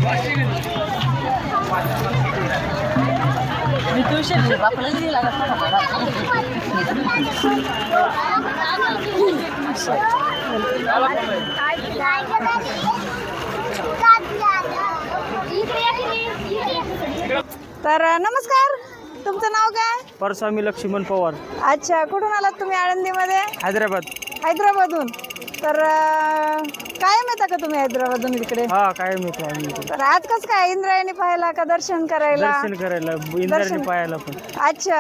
तर नमस्कार, तुमचं नाव काय? परस्वामी लक्ष्मण पवार. अच्छा, कुठून आलात तुम्ही? आळंदीमध्ये? हैदराबादहून. तर कायम येता का तुम्ही हैदराबादहून इकडे? हा, कायम येतो आम्ही. तर आज कसं काय, इंद्रायणी पाहायला का दर्शन करायला? दर्शन करायला, इंद्रायणी पाहायला पण. अच्छा,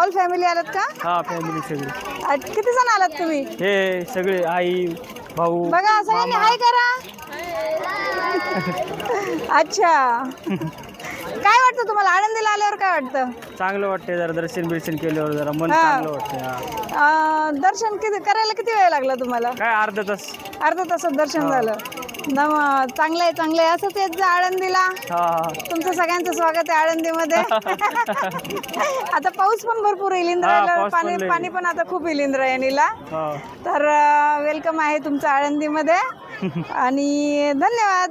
ऑल फॅमिली आलात का? हा, फॅमिली सगळी. किती जण आलात तुम्ही? हे सगळे आई भाऊ. बघा सगळ्यांनी हाय करा. अच्छा, काय वाटतं तुम्हाला आळंदीला आल्यावर? काय वाटतं? चांगलं वाटतंय, जरा दर्शन बिर्शन केल्यावर जरा मन चांगलं वाटतंय. दर्शन करायला किती वेळ लागला तुम्हाला? काय अर्धा तास. अर्धा तासात दर्शन झालं. चांगलं आहे, चांगलं आहे. असंच येत जा आळंदीला. तुमचं सगळ्यांचं स्वागत आहे आळंदीमध्ये. आता पाऊस पण भरपूर येईल इंद्रायणीला, पाणी पण आता खूप येईल इंद्रायणीला. तर वेलकम आहे तुमचं आळंदीमध्ये आणि धन्यवाद.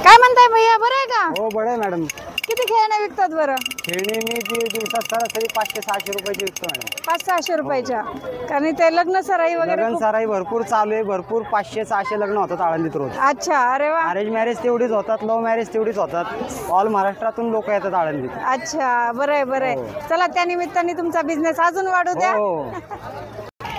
काय म्हणताय भैया, बरं आहे का? हो, बरं आहे मॅडम. किती खेळणे विकतात बरं? खेळणी मी दिवसात सरासरी 500-600 रुपयाची विकतो मॅडम. 500-600 रुपयाच्या? कारण ते लग्न सराई वगैरे लग्न सराई भरपूर चालू आहे. भरपूर 500-600 लग्न होतात आळंदीत रोज. अच्छा, अरे वा. अरेंज मॅरेज तेवढीच होतात, लव्ह मॅरेज तेवढीच होतात. ऑल महाराष्ट्रातून लोक येतात आळंदीत. अच्छा, बरं आहे, बरं आहे. चला, त्या निमित्ताने तुमचा बिझनेस अजून वाढू द्या.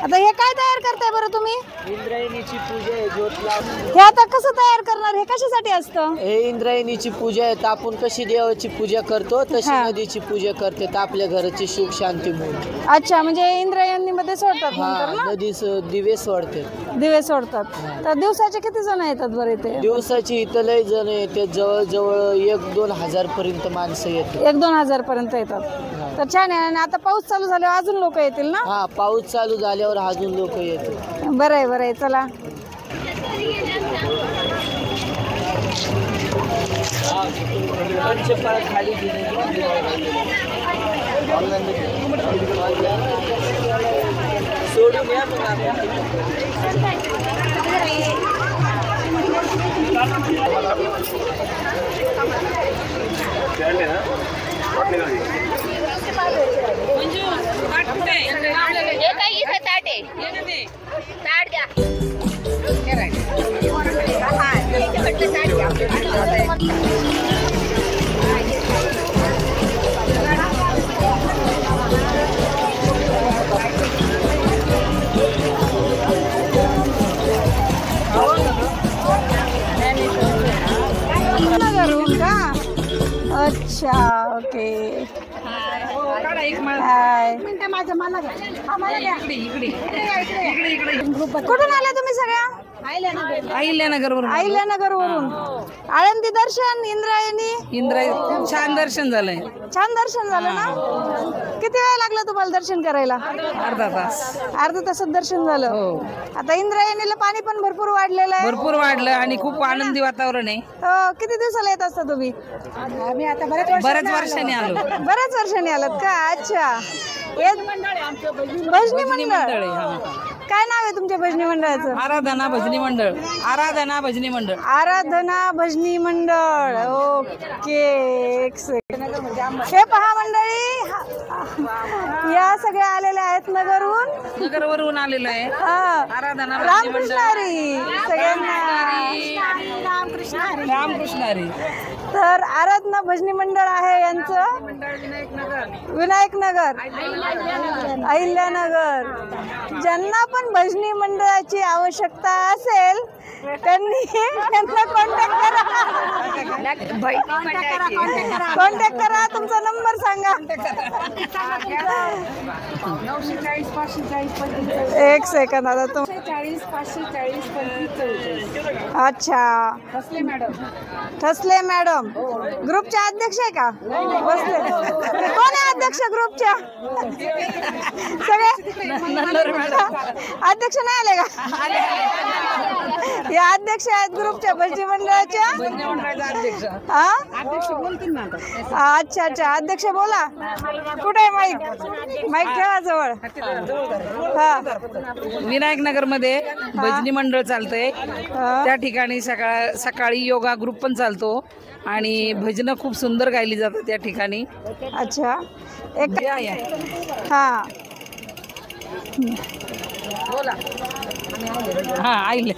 आता हे काय तयार करताय बरं तुम्ही? इंद्रायणीची पूजा आहे, ज्योत लावून. हे आता कसं तयार करणार? हे कशासाठी असतं? हे इंद्रायणीची पूजा आहे. आपण कशी देवाची पूजा करतो तशी नदीची पूजा करते, आपल्या घराची सुख शांती म्हणून. अच्छा, म्हणजे इंद्रायणीमध्ये सोडतात नंतर ना? नदी दिवे सोडते. दिवे सोडतात. तर दिवसाचे किती जण येतात बरं इथे? दिवसाची इथं लय जण येते, जवळजवळ 1-2 हजार पर्यंत माणसं येतात. 1-2 हजार पर्यंत येतात. तर छान आहे. आणि आता पाऊस चालू झाल्यावर अजून लोक येतील ना? हा, पाऊस चालू झाल्यावर अजून लोक येतात. बरं आहे, बरं आहे. चला, खाली सोडून या. अच्छा, ओके. कुठून आला तुम्ही सगळ्या? अहिल्यानगरवरून. आळंदी दर्शन, इंद्रायणी. छान दर्शन झालंय. छान दर्शन झालं ना? किती वेळ लागला तुम्हाला दर्शन करायला? अर्धा तास. अर्धा तासात दर्शन झालं. आता इंद्रायणीला पाणी पण भरपूर वाढलेलं आहे. भरपूर वाढलं आणि खूप आनंदी वातावरण आहे. किती दिवसाला येत असता तुम्ही? आम्ही आता बऱ्याच वर्षांनी आलो. बऱ्याच वर्षांनी आलात का? अच्छा, भजनी मंडळ. काय नाव आहे तुमच्या भजनी मंडळाचं? आराधना भजनी मंडळ. आराधना भजनी मंडळ. आराधना भजनी मंडळ. ओके, एक सेकंड. हे पहा मंडळी, या सगळ्या आलेल्या आहेत नगरवरून आलेलं आहे. आराधना रामकृष्ण हरी सगळ्यांना. रामकृष्ण हरी. तर आराधना भजनी मंडळ आहे यांचं. विनायक नगर, अहिल्यानगर. ज्यांना पण भजनी मंडळाची आवश्यकता असेल त्यांनी त्यांना कॉन्टॅक्ट करा. तुमचा नंबर सांगा. 1 सेकंद. आता तुम 40 540 45. अच्छा, ठसले मॅडम ग्रुपच्या अध्यक्ष आहे का? बसले. कोण आहे अध्यक्ष ग्रुपच्या? सगळे अध्यक्ष नाही आले का? या अध्यक्ष आहेत ग्रुपच्या भजनी मंडळाच्या. भजनी मंडळाचा अध्यक्ष. हा अध्यक्ष बोलतील ना आता. अच्छा अच्छा अध्यक्ष बोला. कुठे आहे माईक? माईक ठेवा जवळ. हा विनायकनगर मध्ये भजनी मंडळ चालतंय. हा. त्या ठिकाणी सकाळी योगा ग्रुप पण चालतो आणि भजनं खूप सुंदर गायली जातात त्या ठिकाणी. अच्छा एक या या. हा बोला. हा आईल.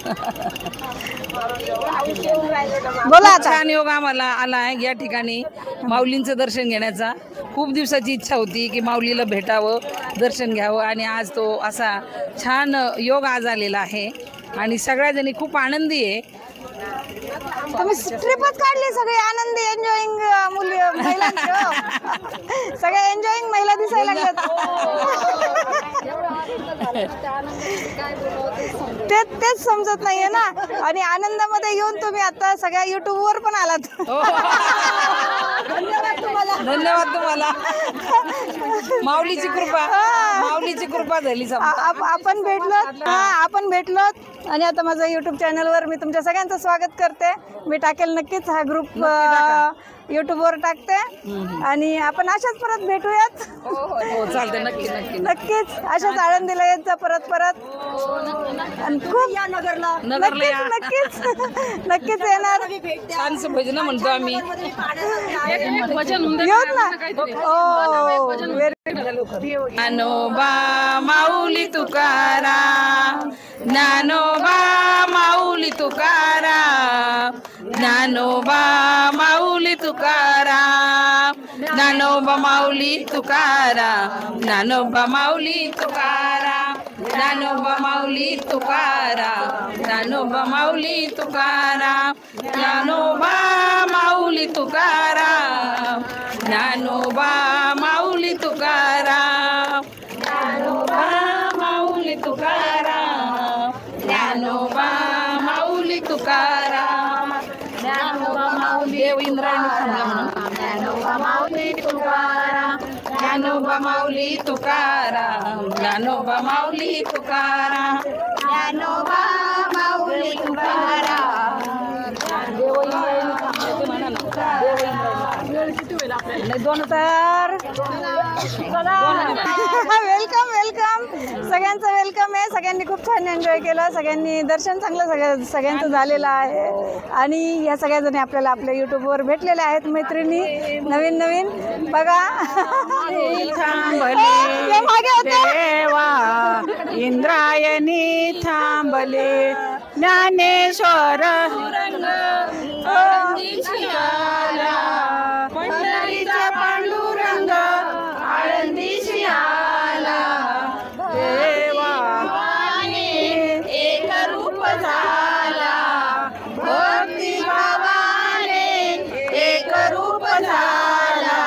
बोला आता. छान योग आम्हाला आला आहे या ठिकाणी माऊलींचं दर्शन घेण्याचा. खूप दिवसाची इच्छा होती की माऊलीला भेटावं, दर्शन घ्यावं आणि आज तो असा छान योग आज आलेला आहे आणि सगळ्याजणी खूप आनंदी आहे. तुम्ही ट्रिपच काढली सगळे आनंदी एन्जॉईंग मुली महिलांची हो. सगळे एन्जॉईंग महिला दिसायला लागल्यात. तेच समजत नाहीये ना. आणि आनंदामध्ये येऊन तुम्ही आता सगळ्या युट्यूब वर पण आलात. धन्यवाद तुम्हाला. माऊलीची कृपा, माऊलीची कृपा झाली. आपण भेटलो. हा आपण भेटलो आणि आता माझं युट्यूब चॅनलवर मी तुमच्या सगळ्यांचं स्वागत करते. मी टाकेल नक्कीच हा ग्रुप युट्यूबवर टाकते आणि आपण अशाच परत भेटूयात. हो चालते. नक्की नक्की नक्कीच अशाच आळंदीला येत जा परत परत आणि खूप नगरला नक्कीच नक्कीच येणार. छानसं भजन म्हणतो आम्ही. येऊत ना. ओ ज्ञानोबा माऊली तुकाराम, ज्ञानोबा माऊली तुकाराम, ज्ञानोबा माऊली तुकाराम, ज्ञानोबा माऊली तुकाराम, ज्ञानोबा माऊली तुकाराम, ज्ञानोबा माऊली तुकाराम, ज्ञानोबा माऊली तुकाराम, ज्ञानोबा माऊली तुकाराम, ज्ञानोबा माऊली तुकाराम, ज्ञानोबा माऊली तुकाराम, ज्ञानोबा माऊली तुकाराम, ज्ञानोबा माऊली. देव इंद्रायणी थांबला म्हणून. ज्ञानोबा माऊली तुकाराम, ज्ञानोबा माऊली तुकाराम, ज्ञानोबा माऊली तुकाराम, ज्ञानोबा माऊली तुकाराम. देव इंद्रायणी थांबला म्हणा ना. देव इंद्रायणी. दोन तर वेलकम वेलकम सगळ्यांचं वेलकम आहे. सगळ्यांनी खूप छान एन्जॉय केलं. सगळ्यांनी दर्शन चांगलं सगळ्यांचं झालेलं आहे आणि ह्या सगळ्या जणी आपल्याला आपल्या युट्यूबवर भेटलेल्या आहेत मैत्रिणी. नवीन नवीन बघा. हे मागे होते. देवा इंद्रायणी थांबले ज्ञानेश्वर पंढरीचा पांडुरंग आळंदीशी आला. देवा एक रूप झाला, भक्ती भावाने एक रूप झाला.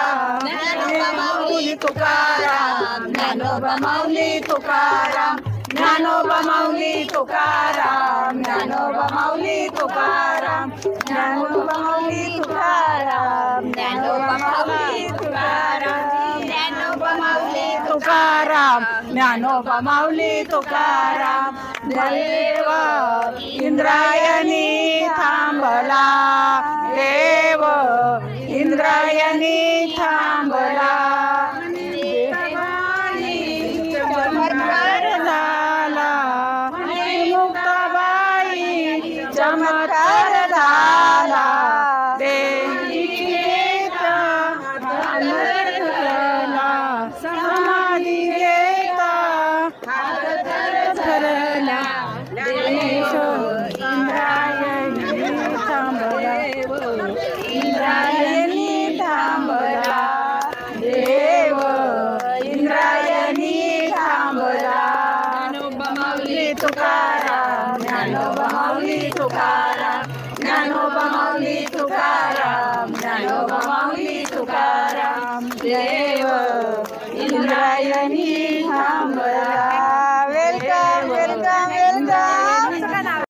ज्ञानोबा माऊली तुकाराम, ज्ञानोबा माऊली तुकाराम, ज्ञानोबा माऊली तुकाराम, ज्ञानोबा माऊली तुकाराम, ज्ञानोबा माऊली तुकाराम, ज्ञानोबा माऊली तुकाराम, ज्ञानोबा माऊली तुकाराम, ज्ञानोबा माऊली तुकाराम. देवा इंद्रायणी थांबला, देव इंद्रायणी थांबला. चमत्कार झाला, मुक्ताबाई चमत्कार झाला. देवीचा समाधी घेता धरला. इंद्रायणी थांबला, इंद्रायणी थांबला. देव इंद्रायणी थांबला. ज्ञानोबा माऊली तुकाराम, ज्ञानोबा माऊली तुकाराम, ज्ञानोबा माऊली तुकाराम, ज्ञानोबा माऊली तुकाराम. देव इंद्रायणी थांबला.